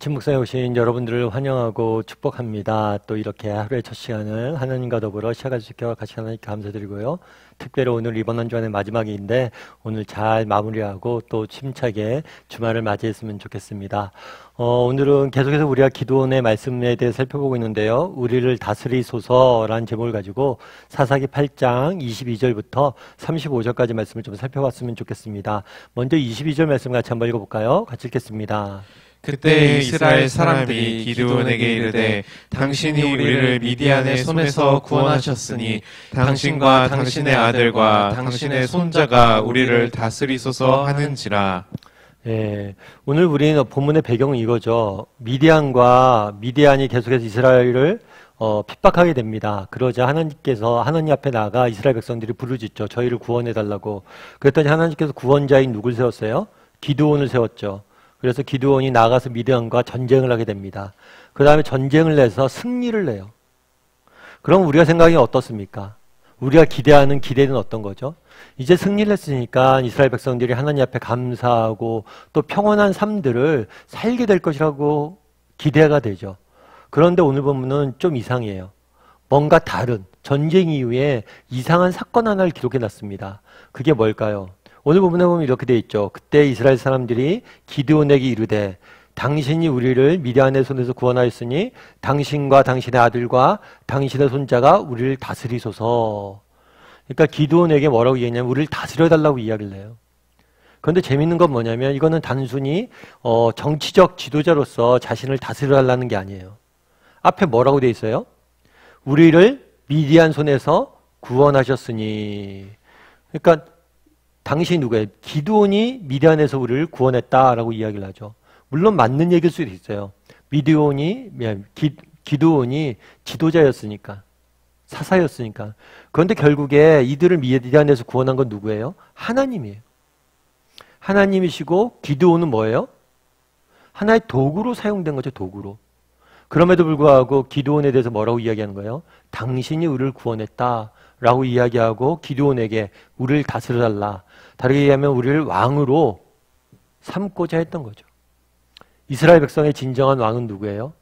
아침 묵상에 오신 여러분들을 환영하고 축복합니다. 또 이렇게 하루의 첫 시간을 하나님과 더불어 시작할 수 있게 같이 하나님께 감사드리고요. 특별히 오늘 이번 한 주간의 마지막인데 오늘 잘 마무리하고 또 침착하게 주말을 맞이했으면 좋겠습니다. 오늘은 계속해서 우리가 기도원의 말씀에 대해 살펴보고 있는데요. 우리를 다스리소서라는 제목을 가지고 사사기 8장 22절부터 35절까지 말씀을 좀 살펴봤으면 좋겠습니다. 먼저 22절 말씀 같이 한번 읽어볼까요? 같이 읽겠습니다. 그때 이스라엘 사람들이 기드온에게 이르되 당신이 우리를 미디안의 손에서 구원하셨으니 당신과 당신의 아들과 당신의 손자가 우리를 다스리소서 하는지라. 예, 오늘 우리는 본문의 배경은 이거죠. 미디안이 계속해서 이스라엘을 핍박하게 됩니다. 그러자 하나님 앞에 나가 이스라엘 백성들이 부르짖죠. 저희를 구원해달라고. 그랬더니 하나님께서 구원자인 누굴 세웠어요? 기드온을 세웠죠. 그래서 기드온이 나가서 미디안과 전쟁을 하게 됩니다. 그 다음에 전쟁을 내서 승리를 내요. 그럼 우리가 생각이 어떻습니까? 우리가 기대하는 기대는 어떤 거죠? 이제 승리를 했으니까 이스라엘 백성들이 하나님 앞에 감사하고 또 평온한 삶들을 살게 될 것이라고 기대가 되죠. 그런데 오늘 본문은 좀 이상해요. 뭔가 다른 전쟁 이후에 이상한 사건 하나를 기록해 놨습니다. 그게 뭘까요? 오늘 본문에 보면 이렇게 되어 있죠. 그때 이스라엘 사람들이 기드온에게 이르되 당신이 우리를 미디안의 손에서 구원하였으니 당신과 당신의 아들과 당신의 손자가 우리를 다스리소서. 그러니까 기드온에게 뭐라고 얘기했냐면 우리를 다스려달라고 이야기를 해요. 그런데 재밌는 건 뭐냐면 이거는 단순히 정치적 지도자로서 자신을 다스려달라는 게 아니에요. 앞에 뭐라고 되어 있어요? 우리를 미디안 손에서 구원하셨으니. 그러니까 당신이 누구예요? 기드온이 미디안에서 우리를 구원했다라고 이야기를 하죠. 물론 맞는 얘기일 수도 있어요. 기드온이 지도자였으니까, 사사였으니까. 그런데 결국에 이들을 미디안에서 구원한 건 누구예요? 하나님이에요. 하나님이시고 기드온은 뭐예요? 하나의 도구로 사용된 거죠, 도구로. 그럼에도 불구하고 기드온에 대해서 뭐라고 이야기하는 거예요? 당신이 우리를 구원했다라고 이야기하고 기드온에게 우리를 다스려달라. 다르게 얘기하면 우리를 왕으로 삼고자 했던 거죠. 이스라엘 백성의 진정한 왕은 누구예요?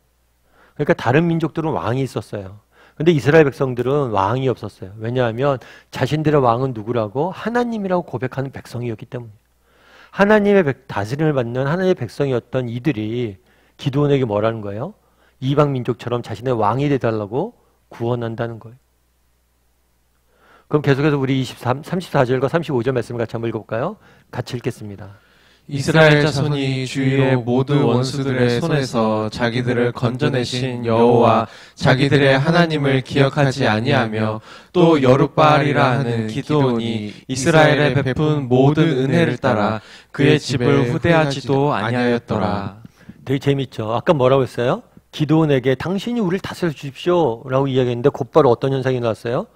그러니까 다른 민족들은 왕이 있었어요. 근데 이스라엘 백성들은 왕이 없었어요. 왜냐하면 자신들의 왕은 누구라고? 하나님이라고 고백하는 백성이었기 때문이에요. 하나님의 다스림을 받는 하나님의 백성이었던 이들이 기드온에게 뭐라는 거예요? 이방 민족처럼 자신의 왕이 되달라고 구원한다는 거예요. 그럼 계속해서 우리 34절과 35절 말씀을 같이 한번 읽어볼까요? 같이 읽겠습니다. 이스라엘 자손이 주위의 모든 원수들의 손에서 자기들을 건져내신 여호와 자기들의 하나님을 기억하지 아니하며 또 여룻바알이라 하는 기드온이 이스라엘에 베푼 모든 은혜를 따라 그의 집을 후대하지도 아니하였더라. 되게 재밌죠? 아까 뭐라고 했어요? 기드온에게 당신이 우리를 다스려 주십시오 라고 이야기했는데 곧바로 어떤 현상이 나왔어요?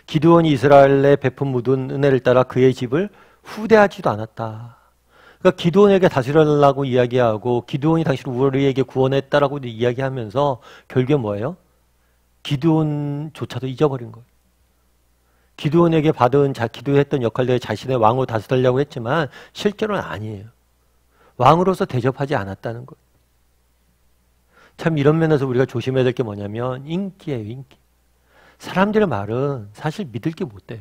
기드온이 이스라엘에 베푼 모든 은혜를 따라 그의 집을 후대하지도 않았다. 그러니까 기드온에게 다스려달라고 이야기하고 기드온이 당신을 우리에게 구원했다라고 이야기하면서 결국에 뭐예요? 기드온조차도 잊어버린 거예요. 기드온에게 기도했던 역할들에 자신의 왕으로 다스리려고 했지만 실제로는 아니에요. 왕으로서 대접하지 않았다는 거예요. 참 이런 면에서 우리가 조심해야 될 게 뭐냐면 인기예요, 인기. 사람들의 말은 사실 믿을 게 못 돼요.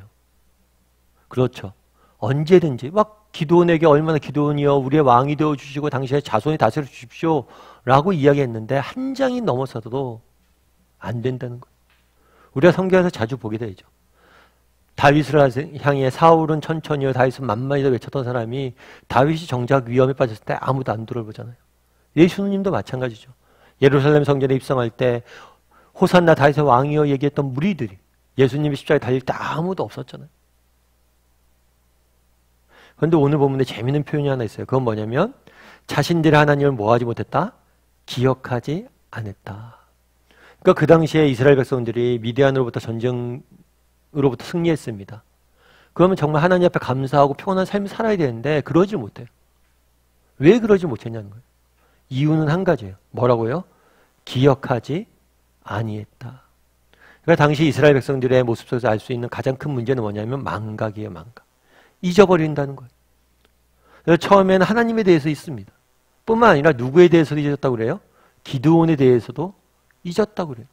그렇죠. 언제든지 막 기드온에게 얼마나 기드온이여 우리의 왕이 되어주시고 당신의 자손이 다스려 주십시오 라고 이야기했는데 한 장이 넘어서도 안 된다는 거예요. 우리가 성경에서 자주 보게 되죠. 다윗을 향해 사울은 천천히요 다윗은 만만히도 외쳤던 사람이 다윗이 정작 위험에 빠졌을 때 아무도 안 돌아보잖아요. 예수님도 마찬가지죠. 예루살렘 성전에 입성할 때 호산나 다윗의 왕이여 얘기했던 무리들이 예수님이 십자가에 달릴 때 아무도 없었잖아요. 그런데 오늘 본문에 재미있는 표현이 하나 있어요. 그건 뭐냐면 자신들의 하나님을 뭐하지 못했다? 기억하지 않았다. 그러니까 그 당시에 이스라엘 백성들이 미디안으로부터 전쟁으로부터 승리했습니다. 그러면 정말 하나님 앞에 감사하고 평온한 삶을 살아야 되는데 그러지 못해요. 왜 그러지 못했냐는 거예요. 이유는 한 가지예요. 뭐라고요? 기억하지 아니했다. 그러니까 당시 이스라엘 백성들의 모습 속에서 알 수 있는 가장 큰 문제는 뭐냐면 망각이에요. 망각. 잊어버린다는 거예요. 그래서 처음에는 하나님에 대해서 잊습니다. 뿐만 아니라 누구에 대해서도 잊었다고 그래요? 기드온에 대해서도 잊었다고 그래요.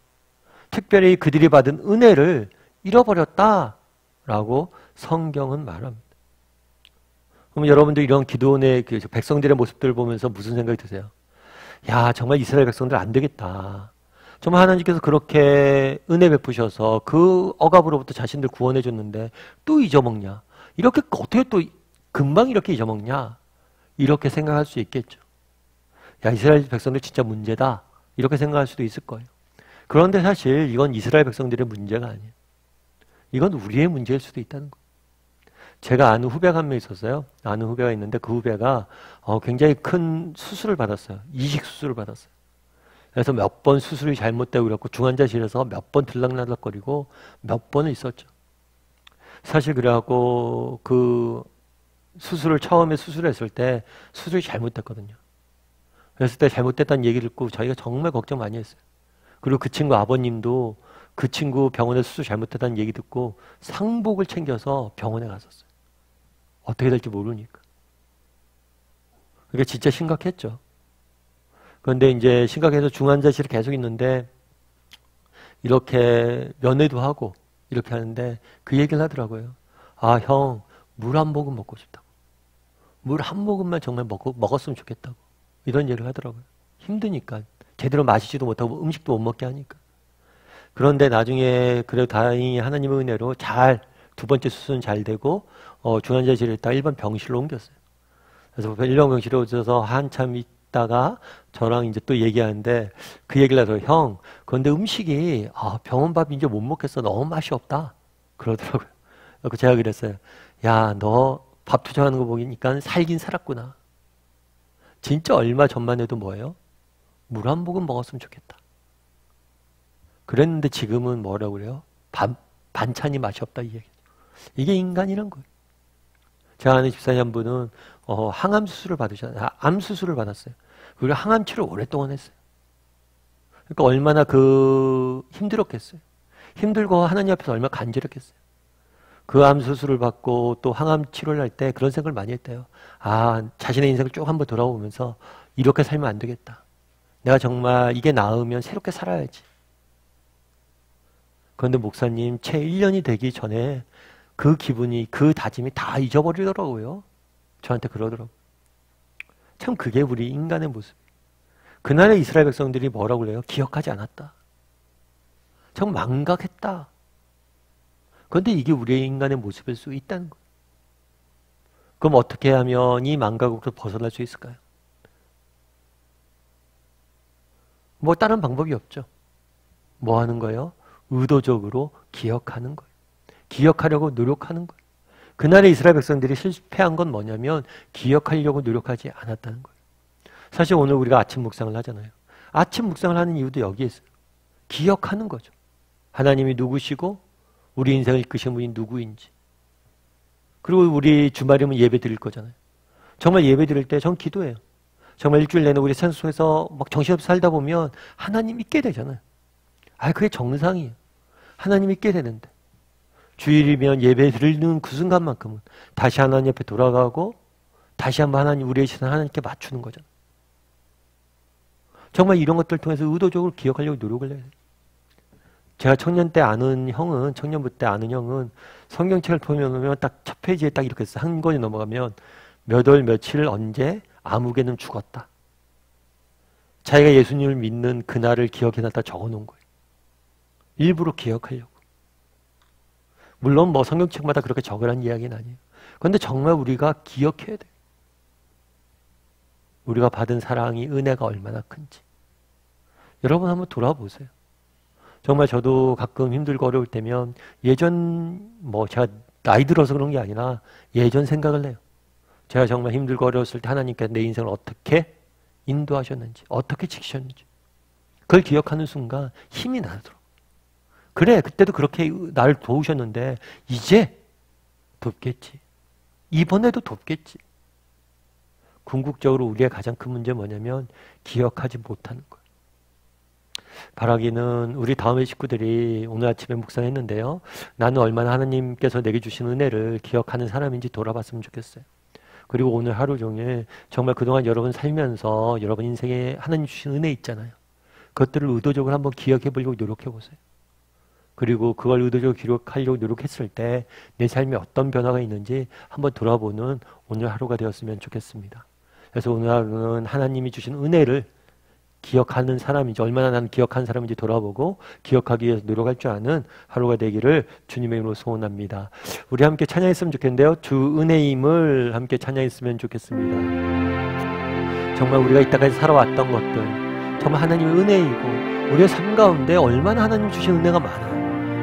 특별히 그들이 받은 은혜를 잃어버렸다라고 성경은 말합니다. 그럼 여러분들 이런 기드온의 그 백성들의 모습들을 보면서 무슨 생각이 드세요? 야, 정말 이스라엘 백성들 안 되겠다. 정말 하나님께서 그렇게 은혜 베푸셔서 그 억압으로부터 자신들 구원해 줬는데 또 잊어먹냐? 이렇게 어떻게 또 금방 이렇게 잊어먹냐? 이렇게 생각할 수 있겠죠. 야, 이스라엘 백성들 진짜 문제다. 이렇게 생각할 수도 있을 거예요. 그런데 사실 이건 이스라엘 백성들의 문제가 아니에요. 이건 우리의 문제일 수도 있다는 거예요. 제가 아는 후배가 한 명 있었어요. 아는 후배가 있는데 그 후배가 굉장히 큰 수술을 받았어요. 이식 수술을 받았어요. 그래서 몇 번 수술이 잘못되고 그랬고 중환자실에서 몇 번 들락날락거리고 몇 번을 있었죠. 사실 그래갖고 그 수술을 처음에 수술했을 때 수술이 잘못됐거든요. 그랬을 때 잘못됐다는 얘기를 듣고 저희가 정말 걱정 많이 했어요. 그리고 그 친구 아버님도 그 친구 병원에 수술 잘못됐다는 얘기 듣고 상복을 챙겨서 병원에 갔었어요. 어떻게 될지 모르니까. 그게 진짜 심각했죠. 그런데 이제 심각해서 중환자실에 계속 있는데 이렇게 면회도 하고 이렇게 하는데 그 얘기를 하더라고요. 아, 형, 물 한 모금 먹고 싶다고. 물 한 모금만 정말 먹었으면 좋겠다고. 이런 얘기를 하더라고요. 힘드니까. 제대로 마시지도 못하고 음식도 못 먹게 하니까. 그런데 나중에 그래도 다행히 하나님의 은혜로 잘 두 번째 수술은 잘 되고 중환자실에 있다가 일반 병실로 옮겼어요. 그래서 일반 병실에 오셔서 한참 있다가 저랑 이제 또 얘기하는데 그 얘기를 해서 형, 그런데 음식이 병원 밥 이제 못 먹겠어. 너무 맛이 없다. 그러더라고요. 그래서 제가 그랬어요. 야, 너 밥 투정하는 거 보니까 살긴 살았구나. 진짜 얼마 전만 해도 뭐예요? 물 한 모금 먹었으면 좋겠다. 그랬는데 지금은 뭐라고 그래요? 반찬이 맛이 없다 이 얘기죠. 이게 인간이란 거예요. 제가 아는 집사님 한 분은 항암 수술을 받으셨어요. 암 수술을 받았어요. 그리고 항암 치료를 오랫동안 했어요. 그러니까 얼마나 힘들었겠어요. 힘들고 하나님 앞에서 얼마나 간절했겠어요. 그 암 수술을 받고 또 항암 치료를 할 때 그런 생각을 많이 했대요. 아, 자신의 인생을 쭉 한번 돌아보면서 이렇게 살면 안 되겠다. 내가 정말 이게 나으면 새롭게 살아야지. 그런데 목사님 채 1년이 되기 전에 그 기분이, 그 다짐이 다 잊어버리더라고요. 저한테 그러더라고요. 참 그게 우리 인간의 모습. 그날의 이스라엘 백성들이 뭐라고 그래요? 기억하지 않았다. 참 망각했다. 그런데 이게 우리의 인간의 모습일 수 있다는 거예요. 그럼 어떻게 하면 이 망각으로부터 벗어날 수 있을까요? 뭐 다른 방법이 없죠. 뭐 하는 거예요? 의도적으로 기억하는 거예요. 기억하려고 노력하는 거예요. 그날의 이스라엘 백성들이 실패한 건 뭐냐면 기억하려고 노력하지 않았다는 거예요. 사실 오늘 우리가 아침 묵상을 하잖아요. 아침 묵상을 하는 이유도 여기에 있어요. 기억하는 거죠. 하나님이 누구시고 우리 인생을 이끄신 분이 누구인지. 그리고 우리 주말이면 예배 드릴 거잖아요. 정말 예배 드릴 때 전 기도해요. 정말 일주일 내내 우리 생활 속에서 막 정신없이 살다 보면 하나님 믿게 되잖아요. 그게 정상이에요. 하나님 믿게 되는데. 주일이면 예배 드리는 그 순간만큼은 다시 하나님 옆에 돌아가고 다시 한번 하나님, 우리의 시선 하나님께 맞추는 거잖아요. 정말 이런 것들을 통해서 의도적으로 기억하려고 노력을 해요. 제가 청년부 때 아는 형은 성경책을 보면 딱 첫 페이지에 딱 이렇게 써. 한 권이 넘어가면 몇 월 며칠 언제 아무개는 죽었다. 자기가 예수님을 믿는 그날을 기억해놨다 적어놓은 거예요. 일부러 기억하려고. 물론 뭐 성경책마다 그렇게 적으라는 이야기는 아니에요. 그런데 정말 우리가 기억해야 돼요. 우리가 받은 사랑이, 은혜가 얼마나 큰지. 여러분 한번 돌아보세요. 정말 저도 가끔 힘들고 어려울 때면 예전, 제가 나이 들어서 그런 게 아니라 예전 생각을 해요. 제가 정말 힘들고 어려웠을 때 하나님께서 내 인생을 어떻게 인도하셨는지, 어떻게 지키셨는지. 그걸 기억하는 순간 힘이 나더라고요. 그래, 그때도 그렇게 나를 도우셨는데 이제 돕겠지. 이번에도 돕겠지. 궁극적으로 우리의 가장 큰 문제는 뭐냐면 기억하지 못하는 거예요. 바라기는 우리 다음의 식구들이 오늘 아침에 묵상했는데요. 나는 얼마나 하나님께서 내게 주신 은혜를 기억하는 사람인지 돌아봤으면 좋겠어요. 그리고 오늘 하루 종일 정말 그동안 여러분 살면서 여러분 인생에 하나님 주신 은혜 있잖아요. 그것들을 의도적으로 한번 기억해 보려고 노력해 보세요. 그리고 그걸 의도적으로 기록하려고 노력했을 때 내 삶에 어떤 변화가 있는지 한번 돌아보는 오늘 하루가 되었으면 좋겠습니다. 그래서 오늘 하루는 하나님이 주신 은혜를 기억하는 사람인지, 얼마나 나는 기억한 사람인지 돌아보고 기억하기 위해서 노력할 줄 아는 하루가 되기를 주님의 이름으로 소원합니다. 우리 함께 찬양했으면 좋겠는데요. 주 은혜임을 함께 찬양했으면 좋겠습니다. 정말 우리가 이때까지 살아왔던 것들 정말 하나님의 은혜이고 우리의 삶 가운데 얼마나 하나님 주신 은혜가 많아요.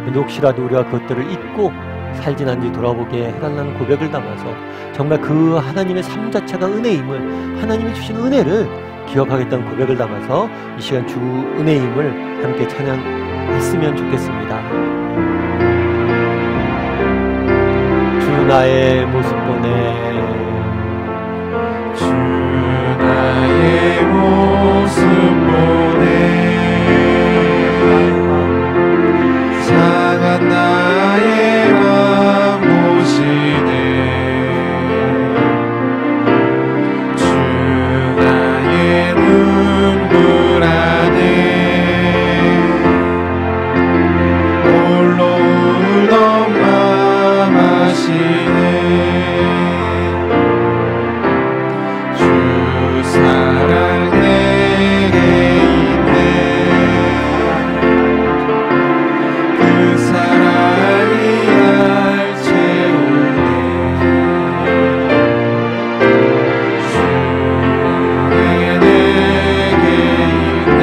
근데 혹시라도 우리가 그것들을 잊고 살진 않는지 돌아보게 해달라는 고백을 담아서 정말 그 하나님의 삶 자체가 은혜임을, 하나님이 주신 은혜를 기억하겠다는 고백을 담아서 이 시간 주 은혜임을 함께 찬양했으면 좋겠습니다. 주 나의 모습 보내, 주 나의 모습 보내, 상한 나의 맘 보시네. 주 나의 눈물 안에 홀로 울던 맘 아시네. 주 사랑 내게 있네. 그 사랑이 날 채우네. 주에 내게 있네.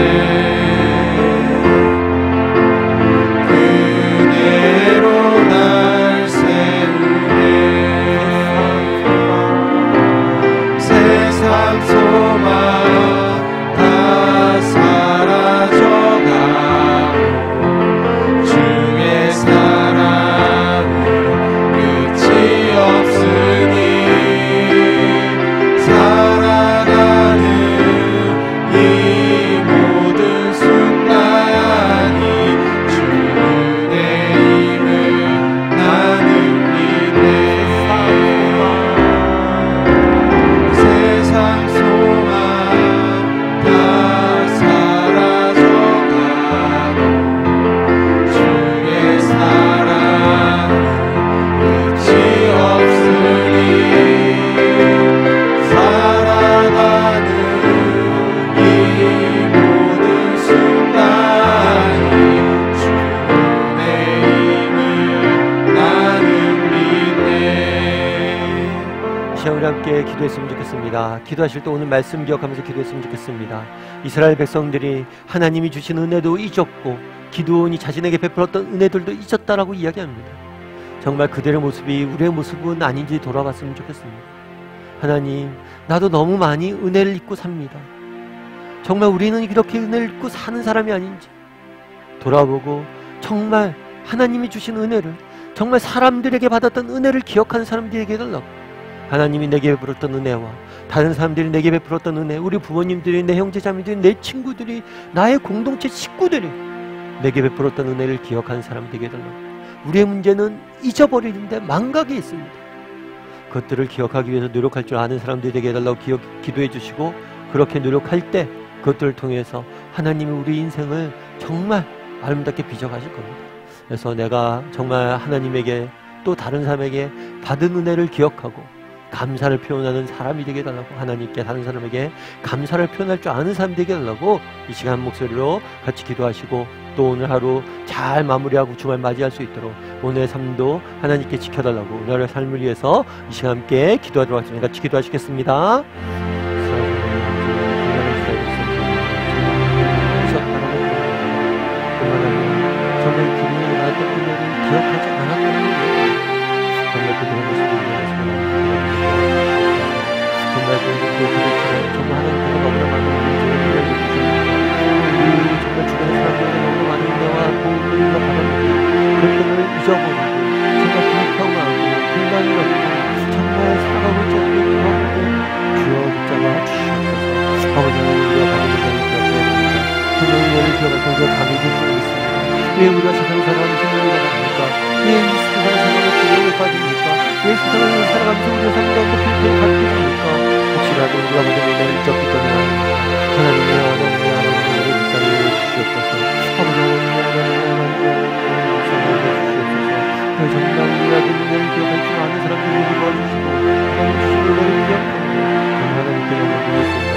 그대로 날 세우네. 세상 소망 다 사라져가고 주의 사랑은 끝이 없으니 살아가는 이 모든 순간이 주의 힘을 나는 믿네. 세상 소망 다 사라져가고 주의 사랑은 끝이 없으니 살아가는 이 모든 순간이 주의 힘을 나는 믿네. 이 시간 우리 함께 기도했으면 좋겠습니다. 기도하실 때 오늘 말씀 기억하면서 기도했으면 좋겠습니다. 이스라엘 백성들이 하나님이 주신 은혜도 잊었고 기드온이 자신에게 베풀었던 은혜들도 잊었다라고 이야기합니다. 정말 그들의 모습이 우리의 모습은 아닌지 돌아봤으면 좋겠습니다. 하나님, 나도 너무 많이 은혜를 잊고 삽니다. 정말 우리는 이렇게 은혜를 잊고 사는 사람이 아닌지 돌아보고 정말 하나님이 주신 은혜를, 정말 사람들에게 받았던 은혜를 기억하는 사람들에게 해달라고. 하나님이 내게 베풀었던 은혜와 다른 사람들이 내게 베풀었던 은혜, 우리 부모님들이, 내 형제자매들이, 내 친구들이, 나의 공동체 식구들이 내게 베풀었던 은혜를 기억하는 사람 되게 해달라고. 우리의 문제는 잊어버리는데 망각이 있습니다. 그것들을 기억하기 위해서 노력할 줄 아는 사람들이 되게 해달라고 기도해 주시고, 그렇게 노력할 때 그것들을 통해서 하나님이 우리 인생을 정말 아름답게 빚어가실 겁니다. 그래서 내가 정말 하나님에게 또 다른 사람에게 받은 은혜를 기억하고 감사를 표현하는 사람이 되게 해달라고, 하나님께 다른 사람에게 감사를 표현할 줄 아는 사람이 되게 해달라고 이 시간 한 목소리로 같이 기도하시고, 또 오늘 하루 잘 마무리하고 주말 맞이할 수 있도록 오늘의 삶도 하나님께 지켜달라고 오늘의 삶을 위해서 이 시간 함께 기도하도록 하겠습니다. 같이 기도하시겠습니다. 정말 기분이 나왔던 그녀를 기억하지 않았다는 거예요. 정말 그들의 모습을 위해서 정말 그들처럼 정말 하나님께서 너무나 많은 은혜를 주셨습니다. 정말 주변의 사람들에게 너무나 많은 은혜와 도움을 받았는데 그것들을 잊어버리고 정말 불평하고 불만을 갖고 정말 살아가고 있지 않게 돌아보고 주여 붙잡아 주시옵소서. 아버지 하나님, 우리가 받은 은혜를 기억해야 됩니다. 그 은혜를 기억할 때 우리가 강해질 수 있습니다. 왜 우리가 세상 살아가는 생명이 나갑니까? 왜 이 세상 살아가는 두려움에 빠집니까? 왜 세상을 살아가면서 우리의 삶 가운데 불편이 가득해집니까? 혹시라도 우리가 모든 은혜를 잊었기 때문에 하나님의 하나님의 하나님의 우리 불쌍히 주시옵소서. 아버지 하나님, 정말 우리가 은혜를 기억할 줄 아는 사람들을 도와주시고 하나님 주신 은혜를 기억하고 하나님께 영광을 드릴 수 있는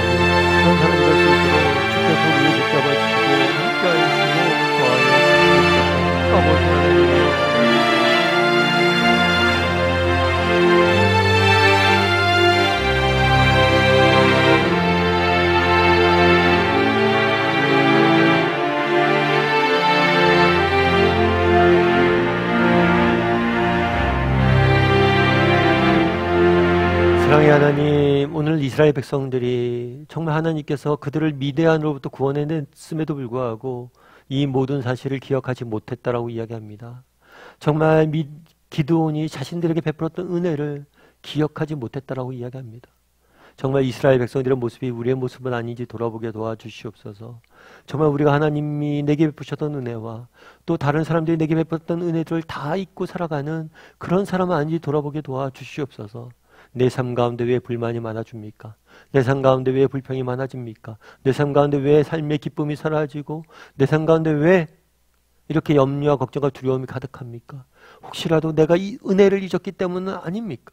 그런 사람이 될 수 있도록 주께서 우리를 붙잡아 주시고 함께하여 주시고 도와여 주시옵소서. 아버지 하나님, 사랑의 하나님, 오늘 이스라엘 백성들이 정말 하나님께서 그들을 미디안으로부터 구원해냈음에도 불구하고 이 모든 사실을 기억하지 못했다라고 이야기합니다. 정말 기드온이 자신들에게 베풀었던 은혜를 기억하지 못했다라고 이야기합니다. 정말 이스라엘 백성들의 모습이 우리의 모습은 아닌지 돌아보게 도와주시옵소서. 정말 우리가 하나님이 내게 베푸셨던 은혜와 또 다른 사람들이 내게 베풀었던 은혜들을 다 잊고 살아가는 그런 사람은 아닌지 돌아보게 도와주시옵소서. 내 삶 가운데 왜 불만이 많아집니까? 내 삶 가운데 왜 불평이 많아집니까? 내 삶 가운데 왜 삶의 기쁨이 사라지고 내 삶 가운데 왜 이렇게 염려와 걱정과 두려움이 가득합니까? 혹시라도 내가 이 은혜를 잊었기 때문은 아닙니까?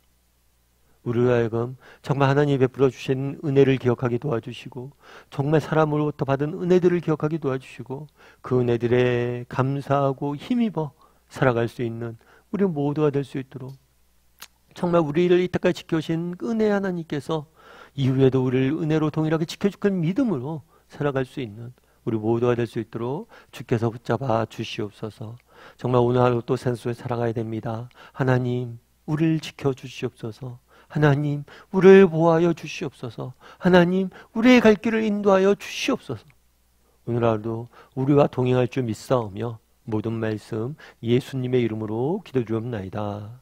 우리로 하여금 정말 하나님이 베풀어 주신 은혜를 기억하게 도와주시고 정말 사람으로부터 받은 은혜들을 기억하게 도와주시고 그 은혜들에 감사하고 힘입어 살아갈 수 있는 우리 모두가 될 수 있도록 정말 우리를 이때까지 지켜주신 은혜 하나님께서 이후에도 우리를 은혜로 동일하게 지켜줄 믿음으로 살아갈 수 있는 우리 모두가 될 수 있도록 주께서 붙잡아 주시옵소서. 정말 오늘 하루 또 생수에 살아가야 됩니다. 하나님, 우리를 지켜주시옵소서. 하나님, 우리를 보호하여 주시옵소서. 하나님, 우리의 갈 길을 인도하여 주시옵소서. 오늘 하루도 우리와 동행할 줄 믿사오며 모든 말씀 예수님의 이름으로 기도드리옵나이다.